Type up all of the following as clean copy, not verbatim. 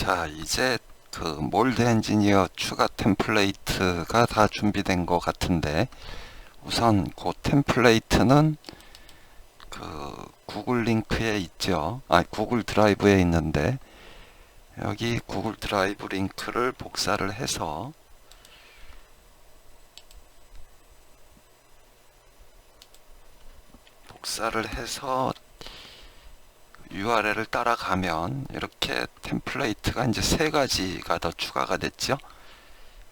자, 이제 그 몰드 엔지니어 추가 템플레이트가 다 준비된 것 같은데, 우선 그 템플레이트는 그 구글 링크에 있죠. 구글 드라이브에 있는데, 여기 구글 드라이브 링크를 복사를 해서 URL을 따라가면 이렇게 템플레이트가 이제 세 가지가 더 추가가 됐죠.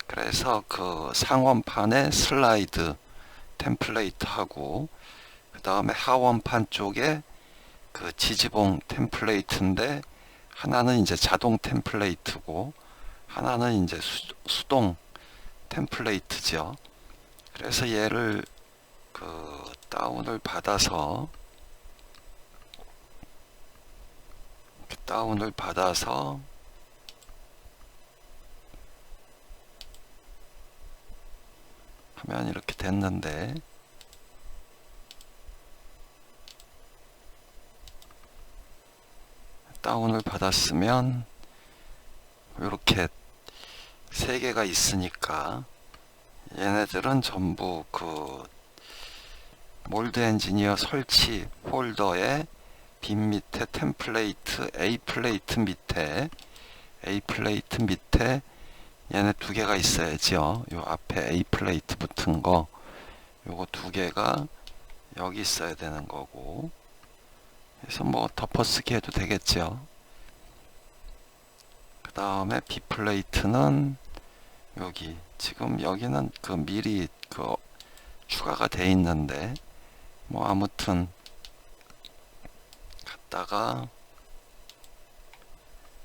그래서 그 상원판에 슬라이드 템플레이트하고, 그 다음에 하원판 쪽에 그 지지봉 템플레이트인데, 하나는 이제 자동 템플레이트고 하나는 이제 수동 템플레이트죠. 그래서 얘를 그 다운을 받아서 하면 이렇게 됐는데, 다운을 받았으면 이렇게 세 개가 있으니까 얘네들은 전부 그 몰드 엔지니어 설치 폴더에 빈 밑에 템플레이트 A 플레이트 밑에 얘네 두 개가 있어야죠. 요 앞에 A 플레이트 붙은 거, 요거 두 개가 여기 있어야 되는 거고, 그래서 뭐 덮어쓰기 해도 되겠죠. 그 다음에 B 플레이트는 여기, 지금 여기는 그 미리 그 추가가 돼 있는데, 뭐 아무튼 갖다가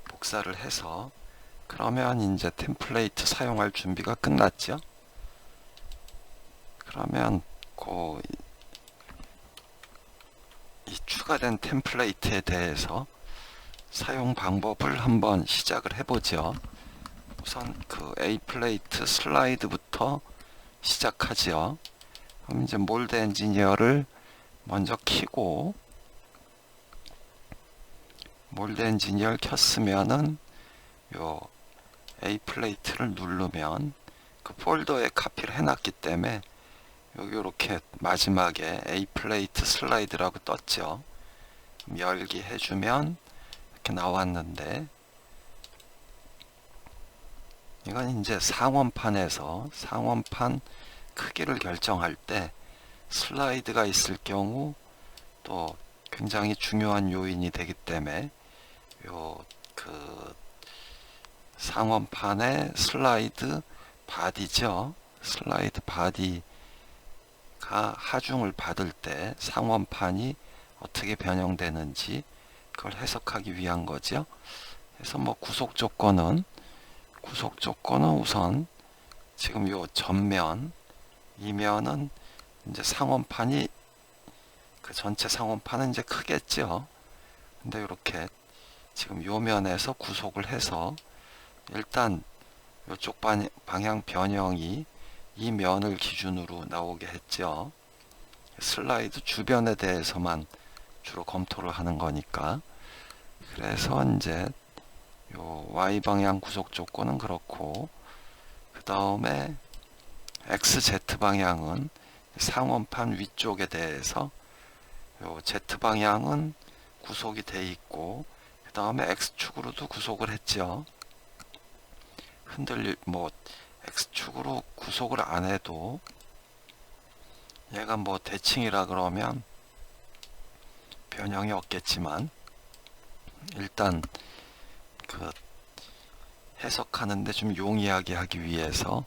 복사를 해서, 그러면 이제 템플레이트 사용할 준비가 끝났죠. 그러면 이 추가된 템플레이트에 대해서 사용 방법을 한번 시작을 해보죠. 우선 그 A 플레이트 슬라이드부터 시작하죠. 그럼 이제 몰드 엔지니어를 먼저 켜고, 몰드 엔지니어를 켰으면은 요 A 플레이트를 누르면 그 폴더에 카피를 해놨기 때문에 여기 이렇게 마지막에 A 플레이트 슬라이드라고 떴죠. 열기 해주면 이렇게 나왔는데, 이건 이제 상원판에서 상원판 크기를 결정할 때 슬라이드가 있을 경우 또 굉장히 중요한 요인이 되기 때문에, 요 그 상원판의 슬라이드 바디죠. 슬라이드 바디가 하중을 받을 때 상원판이 어떻게 변형되는지 그걸 해석하기 위한 거죠. 그래서 뭐 구속 조건은 우선 지금 요 전면, 이면은 이제 상원판이 그 전체 상원판은 이제 크겠죠. 근데 이렇게 지금 요 면에서 구속을 해서 일단 이쪽 방향 변형이 이 면을 기준으로 나오게 했죠. 슬라이드 주변에 대해서만 주로 검토를 하는 거니까. 그래서 이제 요 Y방향 구속 조건은 그렇고, 그 다음에 XZ 방향은 상원판 위쪽에 대해서 요 Z 방향은 구속이 돼 있고, 그 다음에 X축으로도 구속을 했죠. 뭐 X축으로 구속을 안 해도 얘가 뭐 대칭이라 그러면 변형이 없겠지만, 일단 그 해석하는데 좀 용이하게 하기 위해서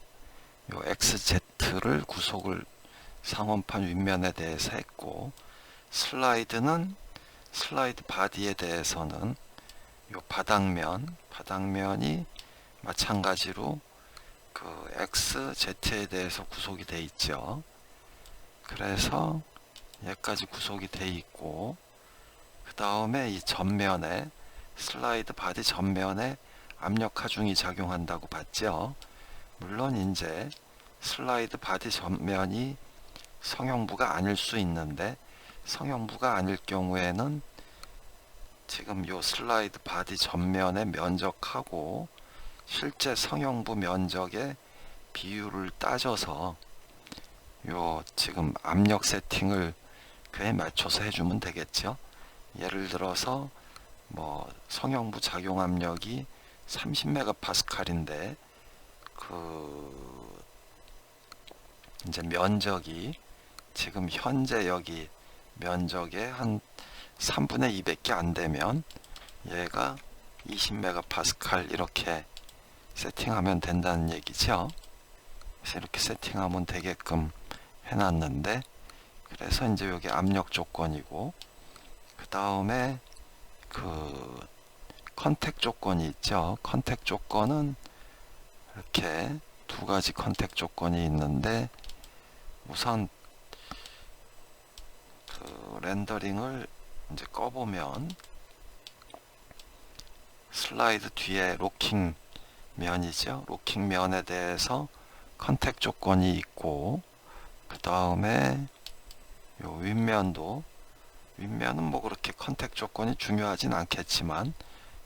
요 XZ를 구속을 상원판 윗면에 대해서 했고, 슬라이드 바디에 대해서는 요 바닥면이 마찬가지로 그 XZ에 대해서 구속이 돼 있죠. 그래서 얘까지 구속이 돼 있고, 그 다음에 이 전면에 슬라이드 바디 전면에 압력 하중이 작용한다고 봤죠. 물론 이제 슬라이드 바디 전면이 성형부가 아닐 수 있는데, 성형부가 아닐 경우에는 지금 요 슬라이드 바디 전면의 면적하고 실제 성형부 면적의 비율을 따져서 요 지금 압력 세팅을 그에 맞춰서 해주면 되겠죠. 예를 들어서 뭐 성형부 작용 압력이 30메가파스칼인데 그 이제 면적이 지금 현재 여기 면적의 한 3분의 2밖에 안 되면 얘가 20메가파스칼 이렇게 세팅하면 된다는 얘기죠. 그래서 이렇게 세팅하면 되게끔 해놨는데, 그래서 이제 여기 압력 조건이고, 그 다음에 그 컨택 조건이 있죠. 컨택 조건은 이렇게 두 가지 컨택 조건이 있는데, 우선 그 렌더링을 이제 꺼보면 슬라이드 뒤에 로킹 면이죠. 로킹 면에 대해서 컨택 조건이 있고, 그 다음에 요 윗면도, 윗면은 뭐 그렇게 컨택 조건이 중요하진 않겠지만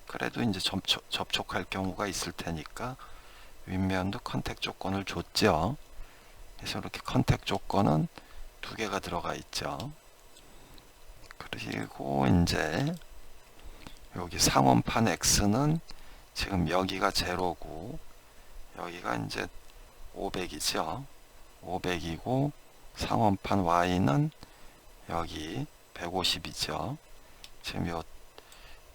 그래도 이제 접촉할 경우가 있을 테니까 윗면도 컨택 조건을 줬죠. 그래서 이렇게 컨택 조건은 두 개가 들어가 있죠. 그리고 이제 여기 상원판 X는 지금 여기가 제로고 여기가 이제 500이죠. 500이고 상원판 Y는 여기 150이죠. 지금 요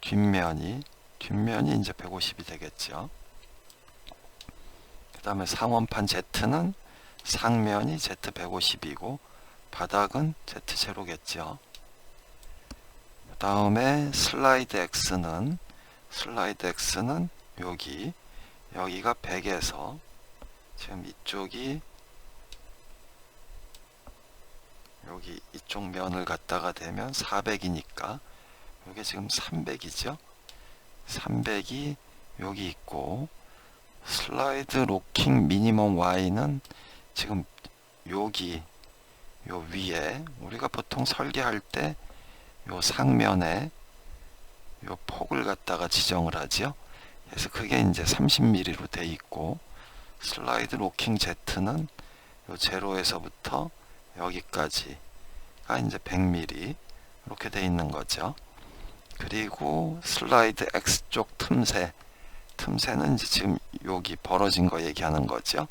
뒷면이 이제 150이 되겠죠. 그 다음에 상원판 Z는 상면이 Z150이고 바닥은 Z0겠죠. 그 다음에 슬라이드 X는 여기가 100에서 지금 이쪽이 여기 이쪽 면을 갖다가 대면 400이니까 이게 지금 300이죠. 300이 여기 있고 슬라이드 로킹 미니멈 Y는 지금 여기 요 위에 우리가 보통 설계할 때 요 상면에 요 폭을 갖다가 지정을 하죠. 그래서 그게 이제 30mm로 돼 있고 슬라이드 로킹 Z는 요 제로에서부터 여기까지가 이제 100mm 이렇게 돼 있는 거죠. 그리고 슬라이드 X쪽 틈새는 이제 지금 여기 벌어진 거 얘기하는 거죠.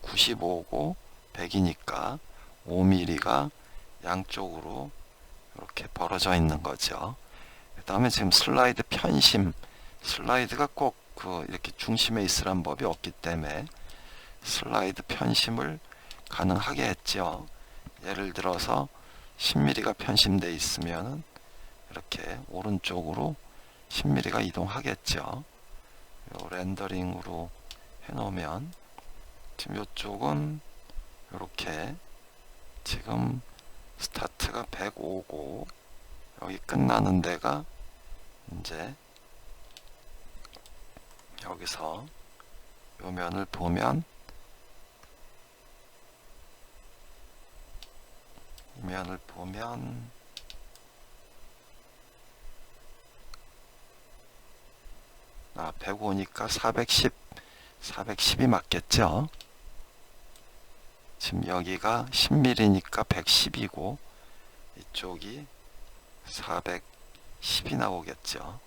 95고 100이니까 5mm가 양쪽으로 이렇게 벌어져 있는 거죠. 그 다음에 지금 슬라이드 편심, 슬라이드가 꼭 그 이렇게 중심에 있으란 법이 없기 때문에 슬라이드 편심을 가능하게 했죠. 예를 들어서 10mm가 편심되어 있으면 이렇게 오른쪽으로 10mm가 이동하겠죠. 요 렌더링으로 해놓으면 지금 이쪽은 이렇게 지금 스타트가 105고 여기 끝나는 데가 이제 여기서 요 면을 보면 이 면을 보면 아 105니까 410이 맞겠죠. 지금 여기가 10mm니까 110이고 이쪽이 410이 나오겠죠.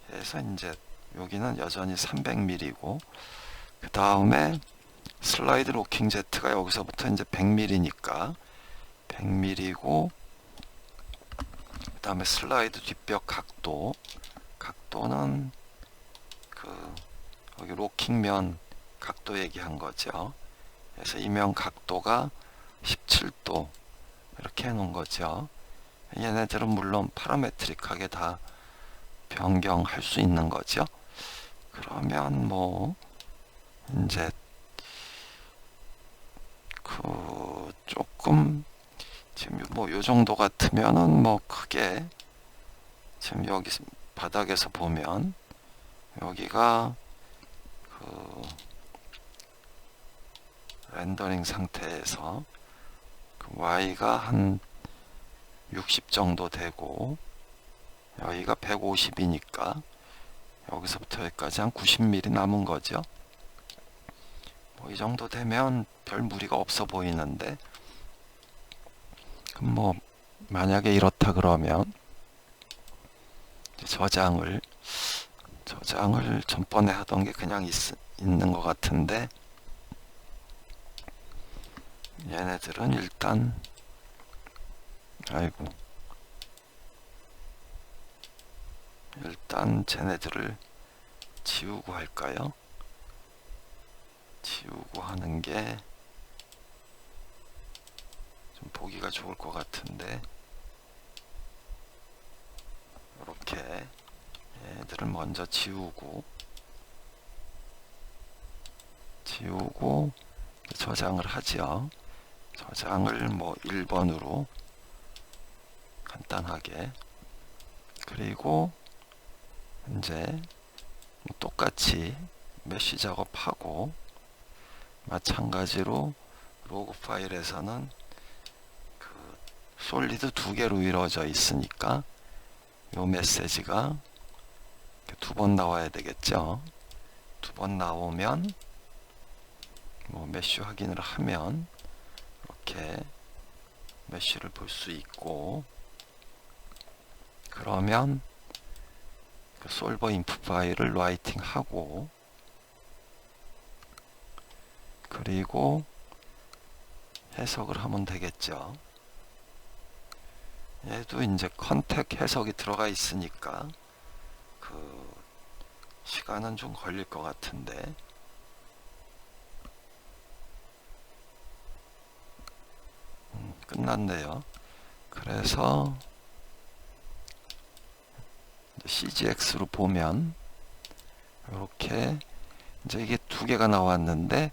그래서 이제 여기는 여전히 300mm고 그 다음에 슬라이드 로킹 Z가 여기서부터 이제 100mm니까 100mm고 그 다음에 슬라이드 뒷벽 각도는 그 여기 로킹면 각도 얘기한 거죠. 그래서 이 면 각도가 17도 이렇게 해놓은 거죠. 얘네들은 물론 파라메트릭하게 다 변경할 수 있는 거죠. 그러면 뭐 이제 그 조금 지금 뭐 요 정도 같으면은 뭐 크게 지금 여기 바닥에서 보면 여기가 그 렌더링 상태에서 그 Y가 한 60 정도 되고 여기가 150이니까 여기서부터 여기까지 한 90mm 남은 거죠. 뭐 이 정도 되면 별 무리가 없어 보이는데, 그럼 뭐 만약에 이렇다 그러면 저장을 전번에 하던 게 그냥 있는 것 같은데, 얘네들은 일단 일단 쟤네들을 지우고 할까요? 지우고 하는 게 좀 보기가 좋을 것 같은데, 이렇게 얘들을 먼저 지우고 저장을 하죠. 저장을 뭐 1번으로 간단하게, 그리고 이제 똑같이 메쉬 작업하고, 마찬가지로 로그 파일에서는 그 솔리드 2개로 이루어져 있으니까 요 메시지가 2번 나와야 되겠죠. 2번 나오면 뭐 메쉬 확인을 하면 이렇게 메쉬를 볼 수 있고, 그러면 그 솔버 인프 파일을 라이팅 하고, 그리고 해석을 하면 되겠죠. 얘도 이제 컨택 해석이 들어가 있으니까 그 시간은 좀 걸릴 것 같은데, 끝났네요. 그래서 CGX로 보면 이렇게 이제 이게 2개가 나왔는데,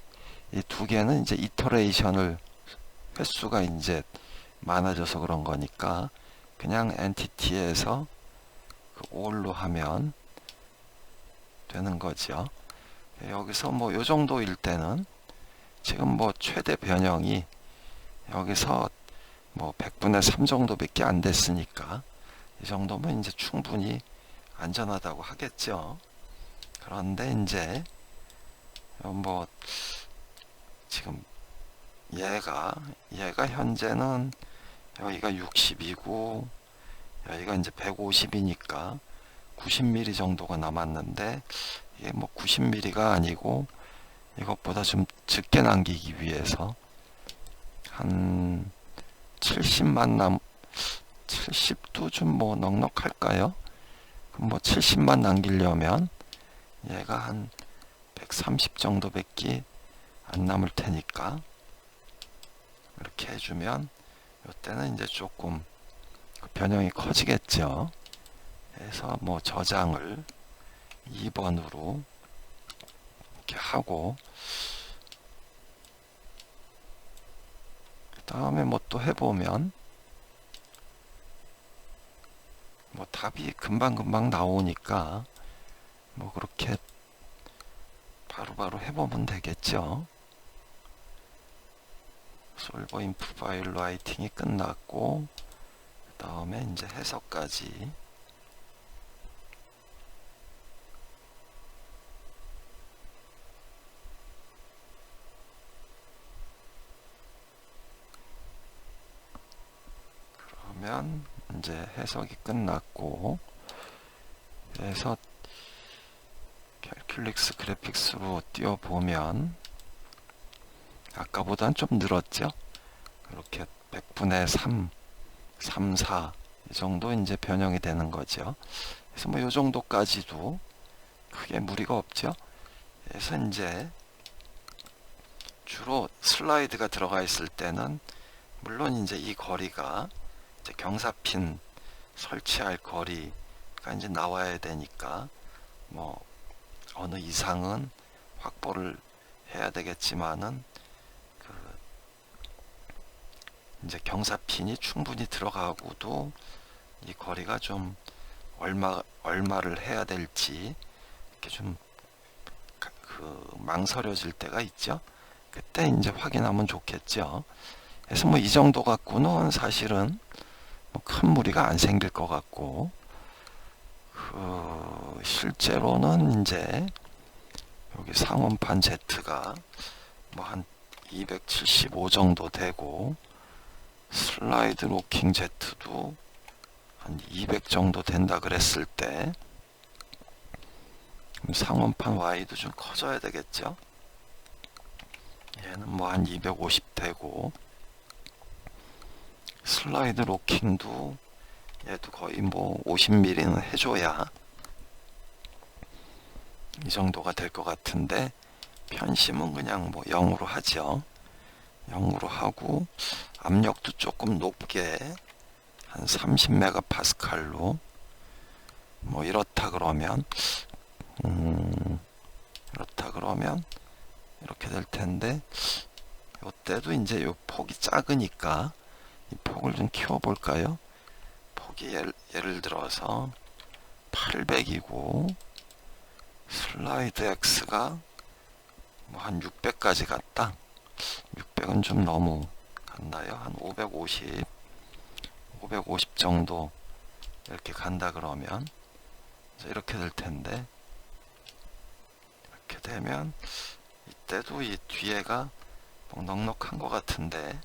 이 2개는 이제 이터레이션을 횟수가 이제 많아져서 그런 거니까 그냥 엔티티에서 그 all로 하면 되는 거죠. 여기서 뭐 요 정도일 때는 지금 뭐 최대 변형이 여기서 뭐 100분의 3 정도밖에 안 됐으니까 이 정도면 이제 충분히 안전하다고 하겠죠. 그런데 이제 뭐 지금 얘가 현재는 여기가 60이고 여기가 이제 150이니까 90mm 정도가 남았는데, 이게 뭐 90mm가 아니고 이것보다 좀 적게 남기기 위해서 한 70도 좀 뭐 넉넉할까요? 그럼 뭐 70만 남기려면 얘가 한 130 정도밖에 안 남을 테니까 이렇게 해주면 이때는 이제 조금 변형이 커지겠죠. 그래서 뭐 저장을 2번으로 이렇게 하고, 그 다음에 뭐 또 해보면 뭐 답이 금방금방 나오니까 뭐 그렇게 바로바로 해보면 되겠죠. 솔버 인프 파일 라이팅이 끝났고, 그 다음에 이제 해석까지 그러면 이제 해석이 끝났고, 그래서 캘큘릭스 그래픽스로 띄워보면 아까보단 좀 늘었죠. 이렇게 100분의 3, 3, 4 이 정도 이제 변형이 되는 거죠. 그래서 뭐 이 정도까지도 크게 무리가 없죠. 그래서 이제 주로 슬라이드가 들어가 있을 때는 물론 이제 이 거리가 이제 경사핀 설치할 거리가 이제 나와야 되니까 뭐 어느 이상은 확보를 해야 되겠지만은 이제 경사핀이 충분히 들어가고도 이 거리가 좀 얼마를 해야 될지 이렇게 좀 망설여질 때가 있죠. 그때 이제 확인하면 좋겠죠. 그래서 뭐 이 정도 갖고는 사실은 뭐 큰 무리가 안 생길 것 같고, 실제로는 이제 여기 상온판 Z가 뭐 한 275 정도 되고, 슬라이드 로킹 Z도 한 200 정도 된다 그랬을 때, 상온판 Y도 좀 커져야 되겠죠. 얘는 뭐 한 250 되고, 슬라이드 로킹도 얘도 거의 뭐 50mm는 해줘야 이 정도가 될 것 같은데, 편심은 그냥 뭐 0으로 하죠. 0으로 하고, 압력도 조금 높게 한 30메가파스칼로, 뭐 이렇다 그러면 이렇게 될 텐데, 요때도 이제 요 폭이 작으니까 이 폭을 좀 키워 볼까요? 폭이 예를 들어서 800이고, 슬라이드 X가 뭐 한 600까지 갔다. 600은 좀 너무 갔나요? 한 550 정도 이렇게 간다 그러면 이렇게 될 텐데, 이렇게 되면 이때도 이 뒤에가 뭐 넉넉한 것 같은데,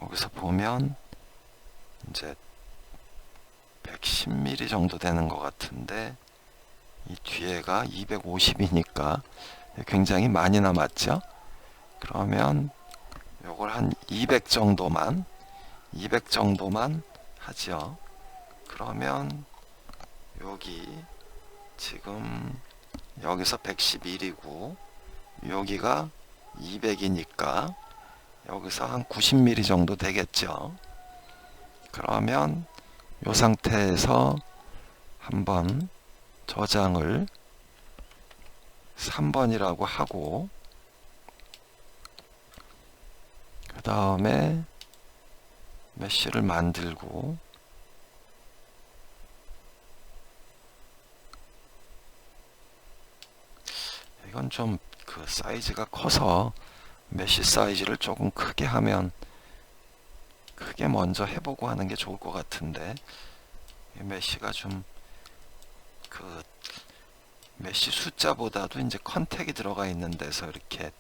여기서 보면 이제 110mm 정도 되는 것 같은데, 이 뒤에가 250이니까 굉장히 많이 남았죠. 그러면 요걸 한 200 정도만 하죠. 그러면 여기 지금 여기서 111이고 여기가 200이니까 여기서 한 90mm 정도 되겠죠. 그러면 이 상태에서 한번 저장을 3번이라고 하고, 그 다음에 메쉬를 만들고, 이건 좀 그 사이즈가 커서 메쉬 사이즈를 조금 크게 하면, 크게 먼저 해보고 하는 게 좋을 것 같은데, 이 메쉬가 좀 그 메쉬 숫자보다도 이제 컨택이 들어가 있는 데서 이렇게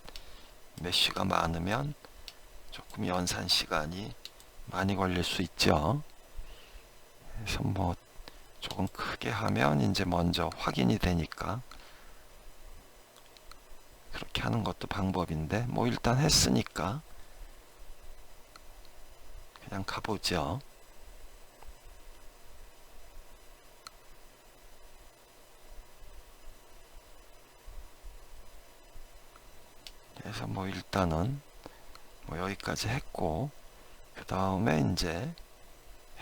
메쉬가 많으면 조금 연산 시간이 많이 걸릴 수 있죠. 그래서 뭐 조금 크게 하면 이제 먼저 확인이 되니까 그렇게 하는 것도 방법인데, 뭐 일단 했으니까 그냥 가보죠. 그래서 뭐 일단은 뭐 여기까지 했고, 그 다음에 이제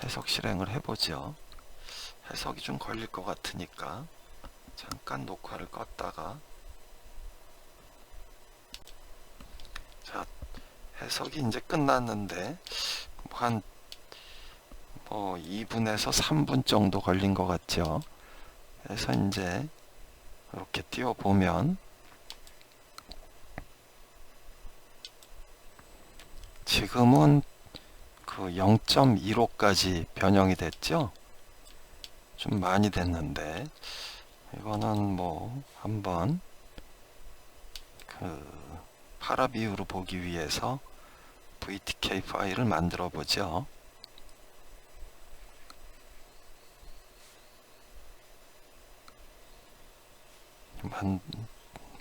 해석 실행을 해보죠. 해석이 좀 걸릴 것 같으니까 잠깐 녹화를 껐다가, 자, 해석이 이제 끝났는데 한 뭐 2분에서 3분 정도 걸린 것 같죠. 그래서 이제 이렇게 띄워보면 지금은 그 0.15까지 변형이 됐죠. 좀 많이 됐는데, 이거는 뭐 한번 그 파라비유로 보기 위해서 VTK 파일을 만들어 보죠.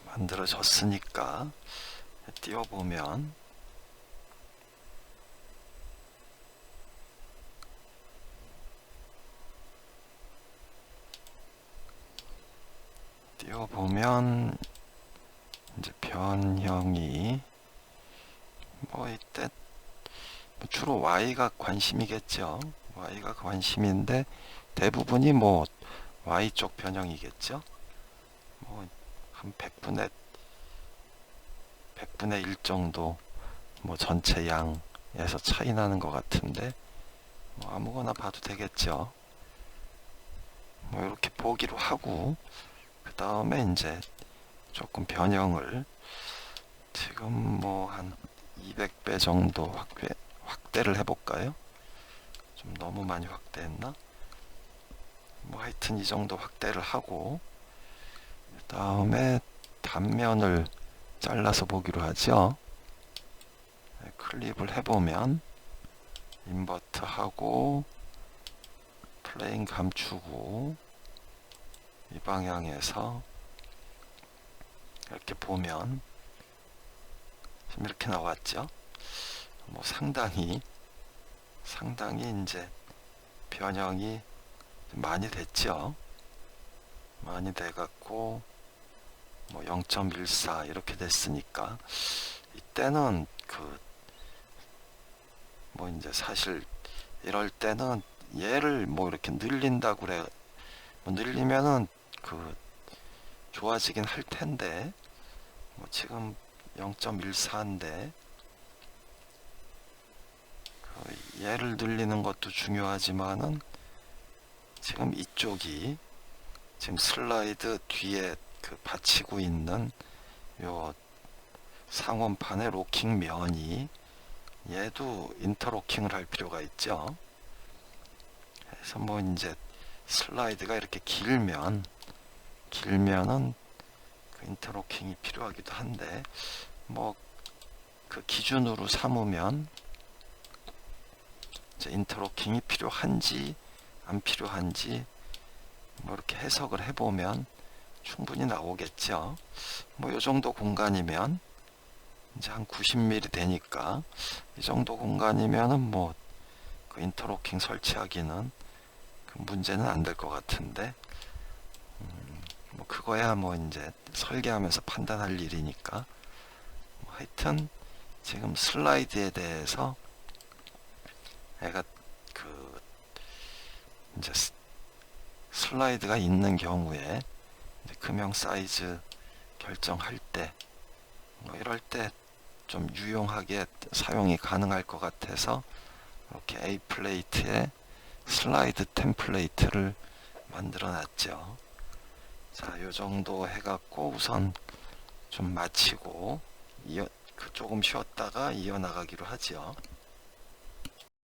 만들어졌으니까 띄워보면 이제 변형이 뭐 이때 주로 Y가 관심이겠죠. Y가 관심인데 대부분이 뭐 Y 쪽 변형이겠죠. 뭐 한 100분의 100분의 1 정도 뭐 전체 양에서 차이 나는 것 같은데, 뭐 아무거나 봐도 되겠죠. 뭐 이렇게 보기로 하고, 그 다음에 이제 조금 변형을 지금 뭐 한 200배 정도 확대를 해볼까요? 좀 너무 많이 확대했나? 뭐 하여튼 이 정도 확대를 하고, 그 다음에 단면을 잘라서 보기로 하죠. 클립을 해보면 인버트 하고 플레인 감추고 이 방향에서 이렇게 보면 지금 이렇게 나왔죠. 뭐 상당히 이제 변형이 많이 됐죠. 많이 돼갖고 뭐 0.14 이렇게 됐으니까, 이때는 뭐 이제 사실 이럴 때는 얘를 뭐 이렇게 늘린다고 그래. 뭐 늘리면은 좋아지긴 할 텐데, 뭐 지금 0.14인데 얘를 늘리는 것도 중요하지만은 지금 이쪽이 지금 슬라이드 뒤에 받치고 있는 요 상원판의 로킹 면이, 얘도 인터로킹을 할 필요가 있죠. 그래서 뭐 이제 슬라이드가 이렇게 길면은 인터로킹이 필요하기도 한데, 뭐 기준으로 삼으면 이제 인터로킹이 필요한지 안 필요한지 뭐 이렇게 해석을 해보면 충분히 나오겠죠. 뭐 요 정도 공간이면 이제 한 90mm 되니까, 이 정도 공간이면은 뭐 인터로킹 설치하기는 문제는 안 될 것 같은데, 뭐 그거야 뭐 이제 설계하면서 판단할 일이니까. 뭐 하여튼 지금 슬라이드에 대해서 애가 이제 슬라이드가 있는 경우에 이제 금형 사이즈 결정할 때 뭐 이럴 때 좀 유용하게 사용이 가능할 것 같아서 이렇게 A 플레이트에 슬라이드 템플레이트를 만들어 놨죠. 자, 요 정도 해갖고 우선 좀 마치고 조금 쉬었다가 이어나가기로 하죠.